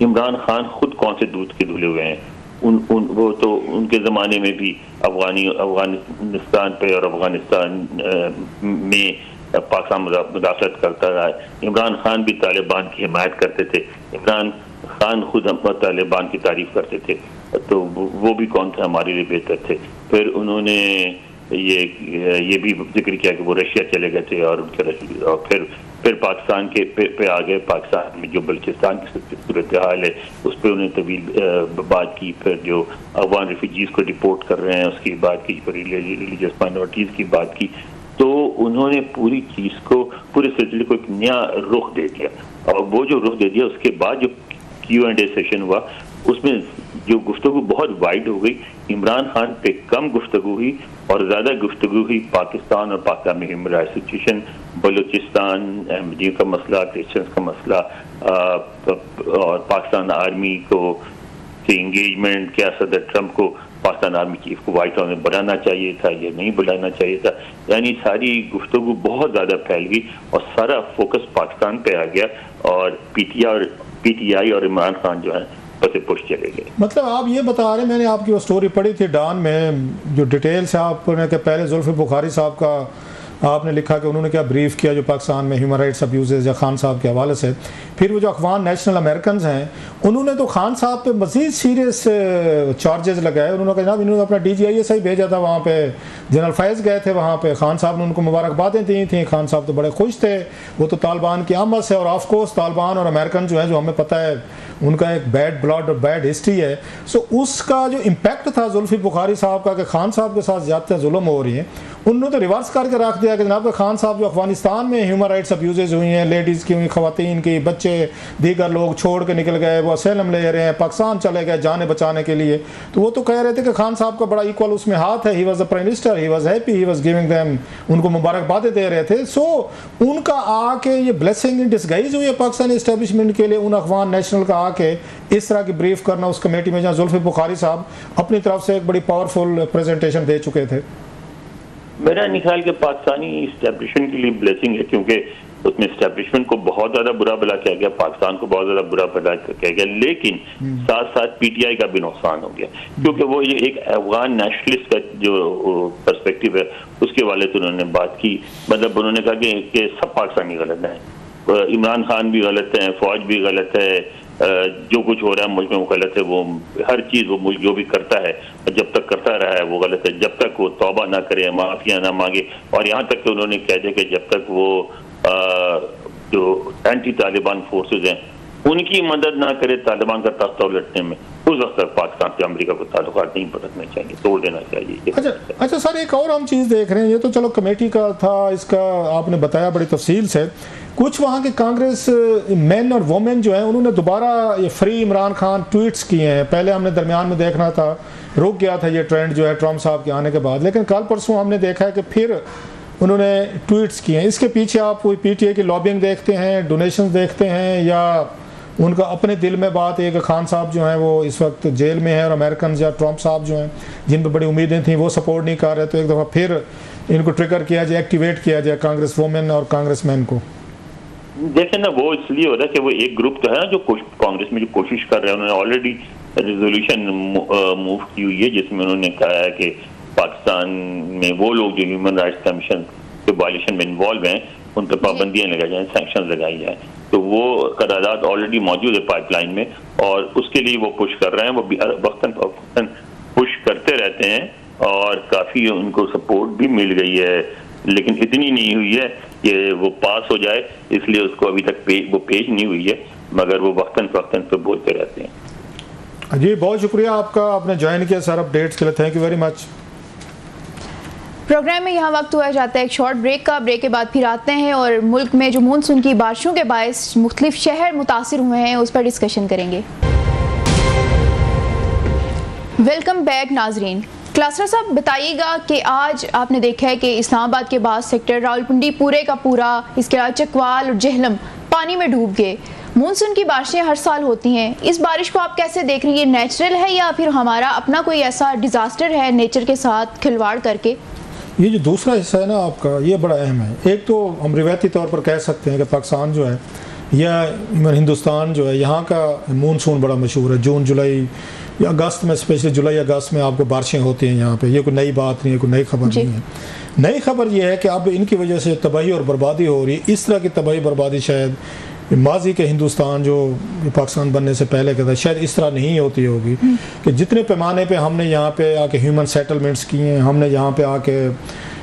Speaker 4: इमरान खान खुद कौन से दूध के धुले हुए हैं। वो तो उनके ज़माने में भी अफगानिस्तान पे और अफगानिस्तान में पाकिस्तान मुदाखलत करता रहा है। इमरान खान भी तालिबान की हिमायत करते थे, इमरान खान खुद तालिबान की तारीफ करते थे, तो वो भी कौन थे हमारे लिए बेहतर थे। फिर उन्होंने ये भी जिक्र किया कि वो रशिया चले गए थे और फिर पाकिस्तान के पे आ गए। पाकिस्तान में जो बलूचिस्तान की सूरत हाल है उस पर उन्हें तवील बात की। फिर जो अफगान रेफ्यूजीज को डिपोर्ट कर रहे हैं उसकी बात की, फिर रिलीजियस माइनॉरिटीज़ की बात की। तो उन्होंने पूरी चीज़ को, पूरे सिलसिले को एक नया रुख दे दिया। और वो जो रुख दे दिया उसके बाद जो Q&A सेशन हुआ उसमें जो गुफ्तगू बहुत वाइड हो गई, इमरान खान पे कम गुफ्तगू हुई और ज़्यादा गुफ्तगू हुई पाकिस्तान और पाकिस्तान में ह्यूमन राइट्स सिचुएशन, बलूचिस्तान, अहमदियों का मसला, क्रिश्चियंस का मसला, और पाकिस्तान आर्मी को से इंगेजमेंट, क्या सदर ट्रंप को पाकिस्तान आर्मी चीफ को व्हाइट हाउस में बुलाना चाहिए था या नहीं बुलाना चाहिए था। यानी सारी गुफ्तगू बहुत ज़्यादा फैल गई और सारा फोकस पाकिस्तान पे आ गया और पीटीआई और इमरान खान जो है पुश चले गए।
Speaker 3: मतलब आप ये बता रहे, मैंने आपकी वो स्टोरी पढ़ी थी डॉन में, जो डिटेल्स है आपने कि पहले जुल्फिकार बुखारी साहब का आपने लिखा कि उन्होंने क्या ब्रीफ किया जो पाकिस्तान में ह्यूमन राइट्स अब्यूज़ या खान साहब के हवाले से। फिर वो जो अफगान नेशनल अमेरिकन हैं उन्होंने तो खान साहब पे मज़ीद सीरियस चार्जेस लगाए। उन्होंने कहा जनाब इन्होंने अपना DGISI भेजा था वहाँ पे, जनरल फैज़ गए थे वहाँ पे, खान साहब ने उनको मुबारकबादें दी थी, खान साहब तो बड़े खुश थे। वो तो तालिबान की आमद से, और ऑफकोर्स तालिबान और अमेरिकन जो है, जो हमें पता है उनका एक बैड ब्लड और बैड हिस्ट्री है। सो उसका जो इम्पैक्ट था जुल्फिकार बुखारी साहब का कि खान साहब के साथ ज़्यादा जुल्म हो रही हैं, उन्होंने तो रिवर्स करके रख दिया कि जनाब खान साहब जो अफगानिस्तान में ह्यूमन राइट्स अब्यूज़ हुई हैं, लेडीज़ की हुई, ख़वातीन की, बच्चे दीगर लोग छोड़ के निकल गए, वो असलम ले रहे हैं, पाकिस्तान चले गए जाने बचाने के लिए, तो वो तो कह रहे थे कि खान साहब का बड़ा इक्वल उसमें हाथ है। He was the prime minister, he was happy, he was giving them, उनको मुबारकबादें दे रहे थे। सो उनका आके ये ब्लेसिंग इन डिस्गाइज हुई है पाकिस्तानी इस्टेब्लिशमेंट के लिए, उन अफगान नेशनल का आके इस तरह की ब्रीफ करना उस कमेटी में जहाँ जुल्फिकार बुखारी साहब अपनी तरफ से एक बड़ी पावरफुल प्रेजेंटेशन दे चुके थे।
Speaker 4: मेरा नहीं ख्याल कि पाकिस्तानी इस्टेब्लिशमेंट के लिए ब्लेसिंग है, क्योंकि उसमें इस्टेब्लिशमेंट को बहुत ज़्यादा बुरा भला किया गया, पाकिस्तान को बहुत ज़्यादा बुरा भला किया गया, लेकिन साथ साथ PTI का भी नुकसान हो गया, क्योंकि वो ये एक अफगान नेशनलिस्ट का जो पर्सपेक्टिव है उसके वाले तो उन्होंने बात की। मतलब उन्होंने कहा कि सब पाकिस्तानी गलत हैं, इमरान खान भी गलत है, फौज भी गलत है, जो कुछ हो रहा है मुल्क में वो गलत है, वो हर चीज़ वो मुल्क जो भी करता है जब तक करता रहा है वो गलत है, जब तक वो तौबा ना करे, माफिया ना मांगे। और यहाँ तक कि उन्होंने कह दिया कि जब तक वो जो एंटी तालिबान फोर्सेज हैं उनकी मदद ना करे तालिबान का तख्ता उलटने में, उस वक्त तक पाकिस्तान से अमेरिका को ताल्लुकात नहीं बरतने चाहिए, तोड़ देना चाहिए।
Speaker 3: अच्छा सर, एक और हम चीज़ देख रहे हैं, ये तो चलो कमेटी का था, इसका आपने बताया बड़ी तफसील से। कुछ वहाँ के कांग्रेस मैन और वोमेन जो हैं उन्होंने दोबारा ये फ्री इमरान खान ट्वीट्स किए हैं। पहले हमने दरमियान में देखना था, रुक गया था ये ट्रेंड जो है ट्रम्प साहब के आने के बाद, लेकिन कल परसों हमने देखा है कि फिर उन्होंने ट्वीट्स किए हैं। इसके पीछे आप कोई PTA की लॉबिंग देखते हैं, डोनेशन देखते हैं, या उनका अपने दिल में बात है कि खान साहब जो हैं वो इस वक्त जेल में हैं और अमेरिकन या ट्रम्प साहब जो हैं जिन पर बड़ी उम्मीदें थी वो सपोर्ट नहीं कर रहे, तो एक दफ़ा फिर इनको ट्रिगर किया जाए, एक्टिवेट किया जाए कांग्रेस वोमेन और कांग्रेसमैन को?
Speaker 4: देखें ना, वो इसलिए हो रहा है कि वो एक ग्रुप तो है जो कांग्रेस में जो कोशिश कर रहे हैं, उन्होंने ऑलरेडी रेजोल्यूशन मूव की हुई है जिसमें उन्होंने कहा है कि पाकिस्तान में वो लोग जो ह्यूमन राइट्स कमीशन के वायलेशन में इन्वॉल्व हैं उन पर पाबंदियां लगाई जाएँ, सैंक्शन लगाई जाए। तो वो करारदाद ऑलरेडी मौजूद है पाइपलाइन में और उसके लिए वो पुश कर रहे हैं, वो वक्तन फवक्तन पुश करते रहते हैं और काफ़ी उनको सपोर्ट भी मिल गई है, लेकिन इतनी नहीं हुई है कि वो पास हो जाए, इसलिए उसको अभी तक वो पेश नहीं हुई है, मगर वो वक्तन फवक्तन पे बोलते रहते हैं।
Speaker 3: जी बहुत शुक्रिया आपका, आपने ज्वाइन किया सर अपडेट्स के लिए, thank you very much.
Speaker 1: Programme में यहाँ वक्त हुआ जाता है एक शॉर्ट ब्रेक का। ब्रेक के बाद फिर आते हैं और मुल्क में जो मानसून की बारिशों के बायस मुख्तलिफ शहर मुतासिर हुए हैं उस पर डिस्कशन करेंगे। वेलकम बैक नाजरीन। क्लासरा साहब बताइएगा कि आज आपने देखा है कि इस्लामाबाद के बाद सेक्टर रावलपिंडी पूरे का पूरा, इसके अलावा चकवाल और जहलम पानी में डूब गए। मानसून की बारिशें हर साल होती हैं, इस बारिश को आप कैसे देख रही हैं? नेचुरल है या फिर हमारा अपना कोई ऐसा डिजास्टर है नेचर के साथ खिलवाड़ करके?
Speaker 3: ये जो दूसरा हिस्सा है ना आपका, ये बड़ा अहम है। एक तो हम रिवायती तौर पर कह सकते हैं कि पाकिस्तान जो है या हिंदुस्तान जो है, यहाँ का मानसून बड़ा मशहूर है। जून जुलाई या अगस्त में, स्पेशली जुलाई अगस्त में आपको बारिशें होती हैं यहाँ पे। ये कोई नई बात नहीं है, कोई नई खबर नहीं है। नई खबर ये है कि अब इनकी वजह से तबाही और बर्बादी हो रही है। इस तरह की तबाही बर्बादी शायद माजी के हिंदुस्तान जो पाकिस्तान बनने से पहले का था शायद इस तरह नहीं होती होगी कि जितने पैमाने पे हमने यहाँ पे आके ह्यूमन सेटलमेंट्स किए हैं, हमने यहाँ पे आके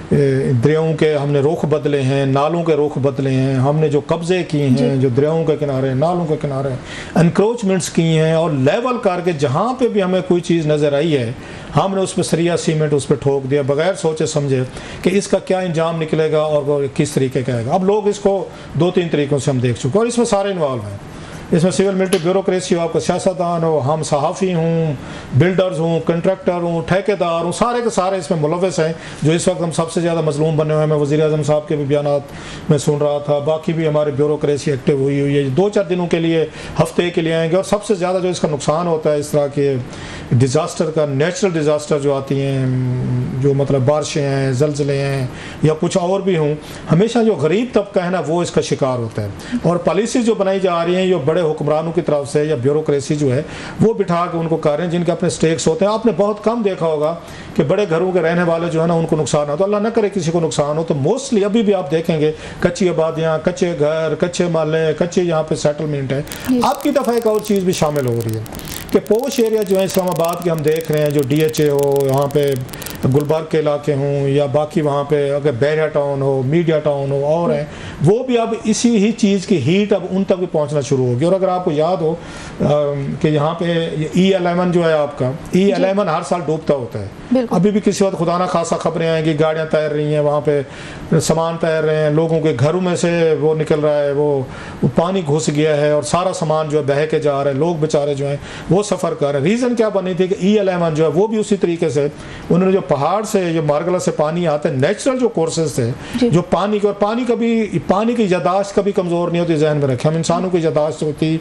Speaker 3: दरियाओं के हमने रुख बदले हैं, नालों के रुख बदले हैं, हमने जो कब्जे किए हैं, जो दरियाओं के किनारे, नालों के किनारे एनक्रोचमेंट्स किए हैं, और लेवल करके जहाँ पे भी हमें कोई चीज़ नज़र आई है हमने उस पर सरिया सीमेंट उस पर ठोक दिया बगैर सोचे समझे कि इसका क्या इंजाम निकलेगा और वो किस तरीके का आएगा। अब लोग इसको 2-3 तरीक़ों से हम देख चुके हैं और इसमें सारे इन्वॉल्व हैं। इसमें सिविल मिलिट्री ब्यूरोक्रेसी हो, आपका सियासतदान हो, हम सहाफ़ी हूँ, बिल्डर्स हूँ, कंट्रैक्टर हूँ, ठेकेदार हूँ, सारे के सारे इसमें मुलव्वस हैं। जो इस वक्त हम सबसे ज़्यादा मजलूम बने हुए हैं, मैं वज़ीर आज़म साहब के भी बयानात में सुन रहा था, बाकी भी हमारी ब्यूरोक्रेसी एक्टिव हुई है। 2-4 दिनों के लिए, हफ्ते के लिए आएंगे। और सबसे ज़्यादा जो इसका नुकसान होता है इस तरह के डिज़ास्टर का, नेचुरल डिज़ास्टर जो आती हैं, जो मतलब बारिशें हैं, ज़लज़ले हैं या कुछ और भी हों, हमेशा जो गरीब तबका है ना वो इसका शिकार होता है। और पॉलिसी जो बनाई जा रही हैं, जो बड़े हुक्मरानों की तरफ से या ब्यूरोक्रेसी जो है वो बिठा के उनको कर रहे हैं, जिनके अपने स्टेक्स होते हैं। आपने बहुत कम देखा होगा कि बड़े घरों के रहने वाले जो है ना उनको नुकसान हो, तो अल्लाह न करे किसी को नुकसान हो। तो मोस्टली अभी भी आप देखेंगे कच्ची आबादियाँ, कच्चे घर, कच्चे माले, कच्चे यहाँ पे सेटलमेंट है। आपकी दफ़ा एक और चीज़ भी शामिल हो रही है कि पोश एरिया जो है इस्लामाबाद के हम देख रहे हैं, जो DHA हो, यहाँ पे गुलबर्ग के इलाके हों या बाकी वहाँ पे अगर बैरिया टाउन हो, मीडिया टाउन हो और हैं, वो भी अब इसी ही चीज़ की हीट अब उन तक भी पहुँचना शुरू होगी। और अगर आपको याद हो कि यहाँ पे E11 जो है आपका, E11 हर साल डूबता होता है। अभी भी किसी वक्त खुदा ना खासा खबरें आएंगी, गाड़ियाँ तैर रही हैं, वहाँ पे सामान तैर रहे हैं, लोगों के घरों में से वो निकल रहा है, वो पानी घुस गया है और सारा सामान जो है बह के जा रहा है, लोग बेचारे जो हैं वो सफ़र कर रहे हैं। रीज़न क्या बनी थी कि E11 जो है वो भी उसी तरीके से उन्होंने जो पहाड़ से, जो मार्गला से पानी आता है, नेचुरल जो कोर्सेज थे जो पानी के, और पानी की यादाश्त कभी कमज़ोर नहीं होती, जहन में रखें। हम इंसानों की यादाश्त होती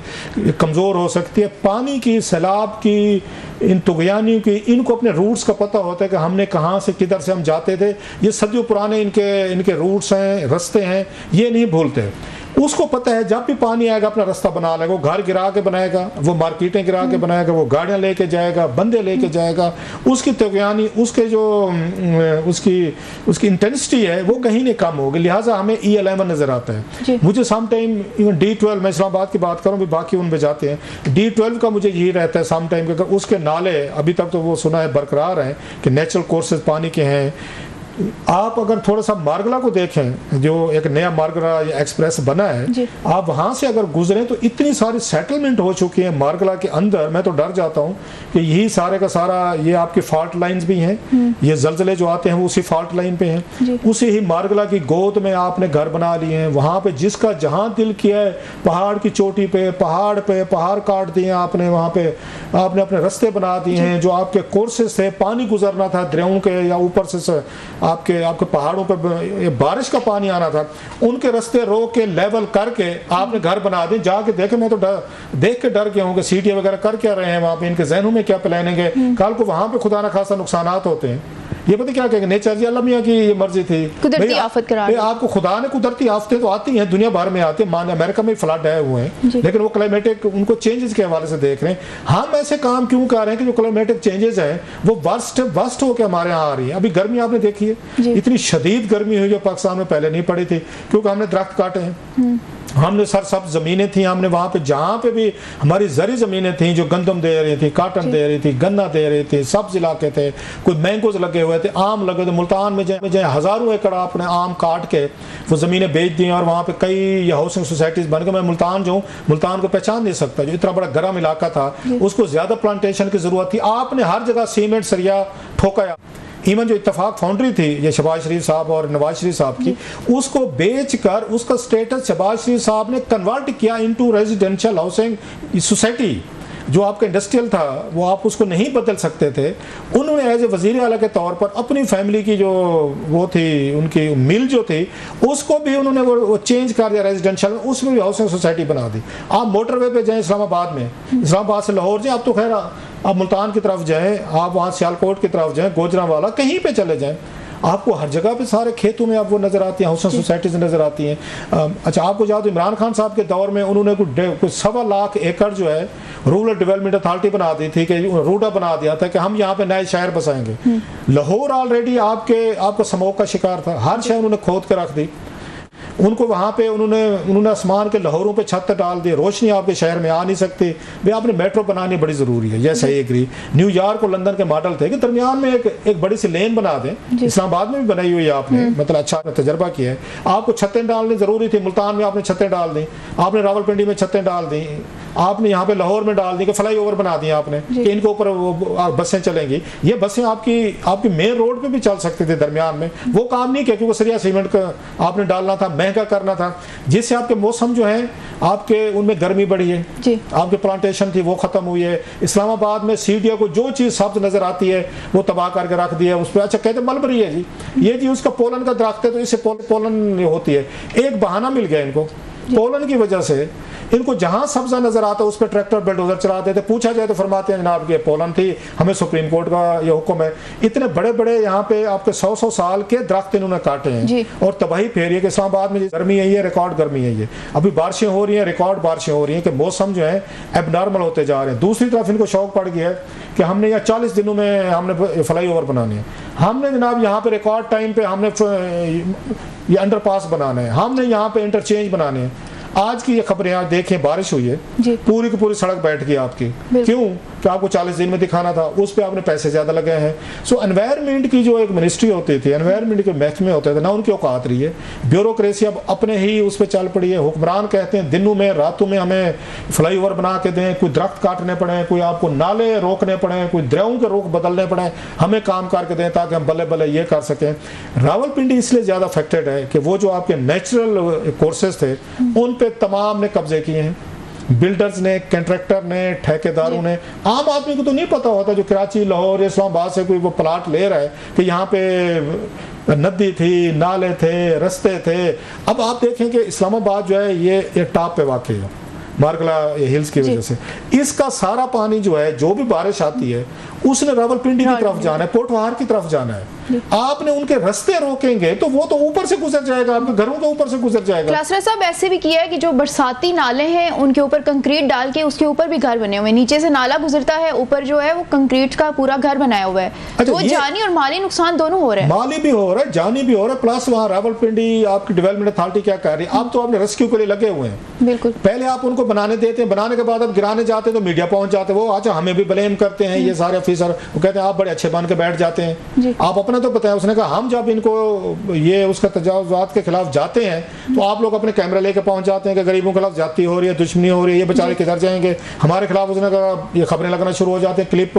Speaker 3: कमज़ोर हो सकती है, पानी की, सैलाब की, इन तुगयानियों की, इनको अपने रूट्स का पता होता है कि हमने कहाँ से किधर से हम जाते थे। ये सदियों पुराने इनके रूट्स हैं, रास्ते हैं, ये नहीं भूलते। उसको पता है जब भी पानी आएगा अपना रास्ता बना लेगा, वो घर गिरा के बनाएगा, वो मार्केटें गिरा के बनाएगा, वो गाड़ियाँ लेके जाएगा, बंदे लेके जाएगा। उसकी तुगयानी, उसके जो उसकी इंटेंसिटी है वो कहीं नहीं कम होगी। लिहाजा हमें E11 नज़र आता है। मुझे सम टाइम इवन D12, मैं इस्लामाबाद की बात करूँ, भी बाकी उन पे जाते हैं, D12 का मुझे यही रहता है सम टाइम कि उसके नाले अभी तक तो वो सुना है बरकरार हैं कि नेचुरल कोर्सेज पानी के हैं। आप अगर थोड़ा सा मार्गला को देखें, जो एक नया मार्गला एक्सप्रेस बना है, आप वहाँ से अगर गुजरें तो इतनी सारी सेटलमेंट हो चुकी हैं मार्गला के अंदर। मैं तो डर जाता हूँ कि यही सारे का सारा ये आपकी फॉल्ट लाइंस भी हैं, ये जलजले जो आते हैं वो उसी फॉल्ट लाइन पे हैं। उसी ही मार्गला की गोद में आपने घर बना लिए हैं, वहाँ पे जिसका जहाँ दिल किया है, पहाड़ की चोटी पे पहाड़ काट दिए आपने, वहाँ पे आपने अपने रास्ते बना दिए हैं। जो आपके कोर्सेज थे, पानी गुजरना था दरियाओं के या ऊपर से आपके पहाड़ों पे बारिश का पानी आना था, उनके रास्ते रोक के लेवल करके आपने घर बना दिए। जाके देखे, मैं तो देख के डर गया हूँ कि सीटियाँ वगैरह कर क्या रहे हैं वहाँ पे, इनके जहनों में क्या प्लानिंग है। कल को वहाँ पे खुदा ना खासा नुकसानात होते हैं। ये पता क्या कहेंगे, नेचर जी, अल्लाह मियाँ की ये मर्जी थी,
Speaker 1: कुदरती आफत करार।
Speaker 3: आपको खुदा ने, कुदरती आफतें तो आती हैं, दुनिया भर में आती है। मान अमेरिका में फ्लड आए हुए हैं, लेकिन वो क्लाइमेटिक उनको चेंजेस के हवाले से देख रहे हैं। हम ऐसे काम क्यों कर रहे हैं कि जो क्लाइमेटिक चेंजेस हैं वो वर्स्ट होकर हमारे यहाँ आ रही है। अभी गर्मी आपने देखी है, इतनी शदीद गर्मी हुई जो पाकिस्तान में पहले नहीं पड़ी थी, क्योंकि हमने दरख्त काटे हैं। हमने सरसब्ज ज़मीनें थी, हमने वहाँ पे जहाँ पे भी हमारी ज़री ज़मीनें थी जो गंदम दे रही थी, काटन दे रही थी, गन्ना दे रही थी, सब्ज इलाके थे, कोई मैंगोज लगे हुए थे, आम लगे थे। मुल्तान में जो हज़ारों एकड़ आपने आम काट के वो ज़मीनें बेच दी और वहाँ पे कई हाउसिंग सोसाइटीज़ बन गए। मैं मुल्तान जो हूँ, मुल्तान को पहचान नहीं सकता, जो इतना बड़ा गर्म इलाका था, उसको ज़्यादा प्लांटेशन की ज़रूरत थी। आपने हर जगह सीमेंट सरिया ठोकाया। इवन जो इत्तेफाक फाउंड्री थी ये शहबाज शरीफ साहब और नवाज शरीफ साहब की, उसको बेचकर उसका स्टेटस शहबाज शरीफ साहब ने कन्वर्ट किया इनटू रेजिडेंशियल हाउसिंग सोसाइटी। जो आपका इंडस्ट्रियल था वो आप उसको नहीं बदल सकते थे। उन्होंने एज ए वज़ीर आला के तौर पर अपनी फैमिली की जो वो थी, उनकी मिल जो थी, उसको भी उन्होंने वो चेंज कर दिया रेजिडेंशियल में, उसमें भी हाउसिंग सोसाइटी बना दी। आप मोटरवे पे जाएं इस्लामाबाद में, इस्लामाबाद से लाहौर जाएं, आप तो खैर आप मुल्तान की तरफ जाएं, आप वहाँ सियालकोट की तरफ जाएं, गोजरावाला, कहीं पे चले जाएं, आपको हर जगह पे सारे खेतों में आप वो नज़र आती हैं, हाउसिंग सोसाइटीज़ नज़र आती हैं। अच्छा, आपको याद, इमरान खान साहब के दौर में उन्होंने कुछ 1.25 लाख एकड़ जो है रूरल डेवलपमेंट अथॉरिटी बना दी थी, कि रूडा बना दिया था कि हम यहाँ पे नए शहर बसाएंगे। लाहौर ऑलरेडी आपको स्मोक का शिकार था, हर शहर उन्होंने खोद के रख दी। उनको वहाँ पे उन्होंने आसमान के लहरों पे छत डाल दी, रोशनी आपके शहर में आ नहीं सकती। भाई आपने मेट्रो बनानी बड़ी ज़रूरी है, ये सही एग्री। न्यूयॉर्क और लंदन के मॉडल थे कि दरमियान में एक बड़ी सी लेन बना दें। इस्लामाबाद में भी बनाई हुई है आपने, मतलब अच्छा तजर्बा किया है। आपको छतें डालनी ज़रूरी थी, मुल्तान में आपने छतें डाल दी, आपने रावलपिंडी में छतें डाल दी, आपने यहाँ पे लाहौर में डाल दी कि फ्लाई ओवर बना दिए आपने कि इनके ऊपर बसें चलेंगी। ये बसें आपकी मेन रोड पे भी चल सकती थी दरमियान में, वो काम नहीं किया क्योंकि सरिया सीमेंट का आपने डालना था, महंगा करना था, जिससे आपके मौसम जो है आपके उनमें गर्मी बढ़ी है, आपकी प्लांटेशन थी वो खत्म हुई है। इस्लामाबाद में सीढ़ियों को जो चीज़ सब्ज नजर आती है वो तबाह करके रख दी है उस पर। अच्छा, कहते मलबरी है जी, ये जी उसका पोलन का दरख्त है तो इससे पोलन होती है। एक बहाना मिल गया इनको, पोलन की वजह से इनको जहां सब्जा नजर आता है उस पर ट्रैक्टर बुलडोजर चलाते थे। पूछा जाए तो फरमाते हैं जनाब ये पोलन थी, हमें सुप्रीम कोर्ट का ये हुक्म है। इतने बड़े बड़े यहाँ पे आपके 100 साल के दरख्त इन्होंने काटे हैं और तबाही फेरी है कि इस्लामाबाद में गर्मी है, ये रिकॉर्ड गर्मी है, ये अभी बारिशें हो रही हैं, रिकॉर्ड बारिशें हो रही हैं कि मौसम जो है एबनॉर्मल होते जा रहे हैं। दूसरी तरफ इनको शौक पड़ गया है कि हमने यहाँ 40 दिनों में हमने फ्लाई ओवर बनानी है, हमने जनाब यहाँ पे रिकॉर्ड टाइम पे हमने ये अंडरपास बनाना है, हमने यहाँ पे इंटरचेंज बनाने हैं। आज की ये खबरें आज देखें, बारिश हुई है, पूरी की पूरी सड़क बैठ गई आपकी, क्यों? कि आपको 40 दिन में दिखाना था, उस पर आपने पैसे ज्यादा लगे हैं। सो एनवायरनमेंट की जो एक मिनिस्ट्री होती थी, एनवायरनमेंट के महकमे होते थे ना, उनकी औकात रही है। ब्यूरोक्रेसी अब अपने ही उस पर चल पड़ी है। हुक्मरान कहते हैं दिनों में रातों में हमें फ्लाई ओवर बना के दें, कोई दरख्त काटने पड़े, कोई आपको नाले रोकने पड़े, कोई दरियाओं के रुख बदलने पड़े, हमें काम करके दें ताकि हम बल्ले बल्ले ये कर सकें। रावलपिंडी इसलिए ज्यादा अफेक्टेड है कि वो जो आपके नेचुरल कोर्सेज थे उन पे तमाम ने कब्जे किए हैं, बिल्डर्स ने, कंट्रैक्टर ने, ठेकेदारों ने। आम आदमी को तो नहीं पता होता जो कराची, लाहौर, इस्लामाबाद से कोई वो प्लाट ले रहा है कि यहाँ पे नदी थी, नाले थे, रस्ते थे। अब आप देखें कि इस्लामाबाद जो है ये एक टॉप पे वाक़ है मारकला हिल्स की वजह से। इसका सारा पानी जो है, जो भी बारिश आती है उसने रावलपिंडी की तरफ जाना है, पोटवार की तरफ जाना है। आपने उनके रास्ते रोकेंगे तो वो तो ऊपर से गुजर जाएगा, आपके घरों के ऊपर से गुजर जाएगा। क्लासरा
Speaker 1: साहब ऐसे भी किया है कि जो बरसाती नाले हैं उनके ऊपर कंक्रीट डाल के उसके ऊपर भी घर बने हुए हैं, नीचे से नाला गुजरता है, ऊपर जो है वो कंक्रीट का पूरा घर बनाया हुआ है। अच्छा, तो जानी और माली नुकसान दोनों हो रहे हैं।
Speaker 3: माली भी हो रहा है, जानी भी हो रहा है। प्लस वहाँ रावलपिंडी आपकी डेवलपमेंट अथॉरिटी क्या कर रही है, आप तो आपने रेस्क्यू के लिए लगे हुए हैं।
Speaker 1: बिल्कुल,
Speaker 3: पहले आप उनको बनाने देते हैं, बनाने के बाद अब गिराने जाते तो मीडिया पहुंच जाते, वो अच्छा हमें भी ब्लेम करते हैं ये सारे ऑफिसर, वो कहते हैं आप बड़े अच्छे बन के बैठ जाते हैं। आप अपना तो पता है, उसने कहा हम जब इनको ये उसका तजावुज़ात के खिलाफ जाते हैं तो आप लोग अपने कैमरा लेके पहुंच जाते हैं कि गरीबों के खिलाफ ज्यादती हो रही है, दुश्मनी हो रही है, ये बेचारे किधर जाएंगे, हमारे खिलाफ उसने कहा ये खबरें लगना शुरू हो जाते हैं, क्लिप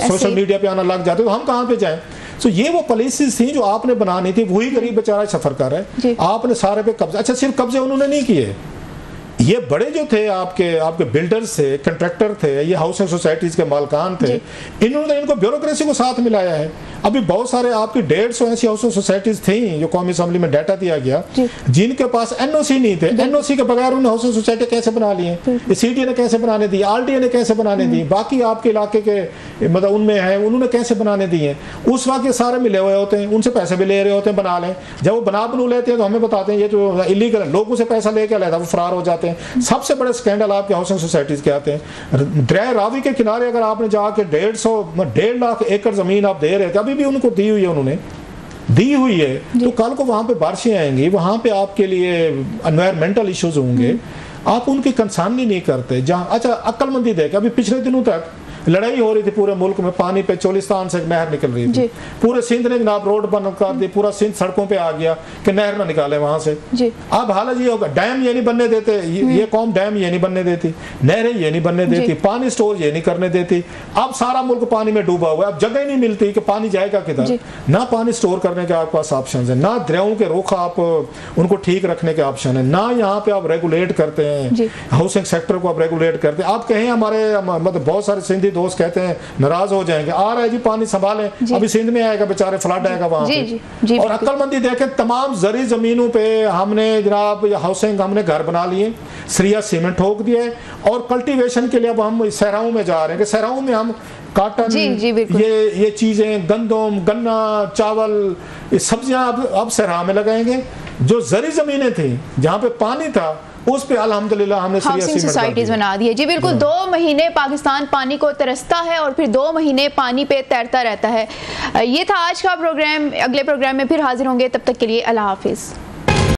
Speaker 3: सोशल मीडिया पे आना लग जाते, तो हम कहाँ पे जाएं। तो ये वो पॉलिसीज थी जो आपने बनानी थी, वही गरीब बेचारा सफर कर रहा है। आपने सारे पे कब्जा, अच्छा सिर्फ कब्जे उन्होंने नहीं किए, ये बड़े जो थे आपके बिल्डर्स थे, कंट्रैक्टर थे, ये हाउसिंग सोसाइटीज के मालकान थे, इन्होंने इनको ब्यूरोक्रेसी को साथ मिलाया है। अभी बहुत सारे आपकी 150 ऐसी हाउसिंग सोसाइटीज थी जो कौमी असेंबली में डाटा दिया गया, जिनके पास एनओसी नहीं थे। एनओसी के बगैर उन्होंने हाउसिंग सोसाइटी कैसे बना लिए, सीडीए ने कैसे बनाने दी, आरडीए ने कैसे बनाने दी, बाकी आपके इलाके के मतलब उनमें है उन्होंने कैसे बनाने दी है। उस वक्त ये सारे मिले हुए होते हैं, उनसे पैसे भी ले रहे होते हैं, बना लें। जब वो बनू लेते हैं तो हमें बताते हैं ये जो इलीगल है, लोगों से पैसा लेके लेता वो फरार हो जाते हैं। सबसे बड़े स्कैंडल आपके हाउसिंग सोसाइटीज के आते हैं। दरिया रावी के किनारे अगर आपने जाके 1.5 लाख एकड़ जमीन आप दे रहे थे, अभी भी उनको दी हुई है, उन्होंने दी हुई है, तो कल को वहां पे बारिशें आएंगी, वहां पे आपके लिए एनवायरमेंटल इश्यूज होंगे, आप उनकी कंसर्न नहीं करते। जहां अच्छा अक्लमंदी देखे, अभी पिछले दिनों तक लड़ाई हो रही थी पूरे मुल्क में, पानी पे चोलिस्तान से एक नहर निकल रही थी, पूरे सिंध ने जनाब रोड बंद कर दी, पूरा सिंध सड़कों पे आ गया कि नहर ना निकाले वहां से। अब हालत ये होगा, डैम ये नहीं बनने देते, ये कौम डैम ये नहीं बनने देती, नहरें ये नहीं बनने देती, पानी स्टोर ये नहीं करने देती। अब सारा मुल्क पानी में डूबा हुआ है, अब जगह ही नहीं मिलती कि पानी जाएगा किधर। ना पानी स्टोर करने के आपके पास ऑप्शन है, ना दरियाओं के रुख आप उनको ठीक रखने के ऑप्शन है, ना यहाँ पे आप रेगुलेट करते हैं, हाउसिंग सेक्टर को आप रेगुलेट करते हैं। आप कहें हमारे मतलब बहुत सारे सिंधी दोस्त कहते हैं नाराज हो जाएंगे, आ रहा है जी पानी संभालें, अभी सिंध में आएगा बेचारे, फ्लड आएगा वहां पे। और अक्लमंदी देखें, तमाम जरी जमीनों पे हमने जनाब हाउसिंग हमने घर बना लिए, सरिया सीमेंट ठोक दिए, और कल्टीवेशन के लिए अब हम सहराओं में जा रहे हैं कि सहराओं में हम काटन, ये चीजें, गंदम, गन्ना, चावल, ये सब्जियां अब सहरा में लगाएंगे। जो जरी जमीनें थी जहाँ पे पानी था उस पे अल्हम्दुलिल्लाह हमने
Speaker 1: हाउसिंग सोसाइटीज बना दी है। जी बिल्कुल, 2 महीने पाकिस्तान पानी को तरसता है और फिर 2 महीने पानी पे तैरता रहता है। ये था आज का प्रोग्राम, अगले प्रोग्राम में फिर हाजिर होंगे, तब तक के लिए अल्लाह हाफिज।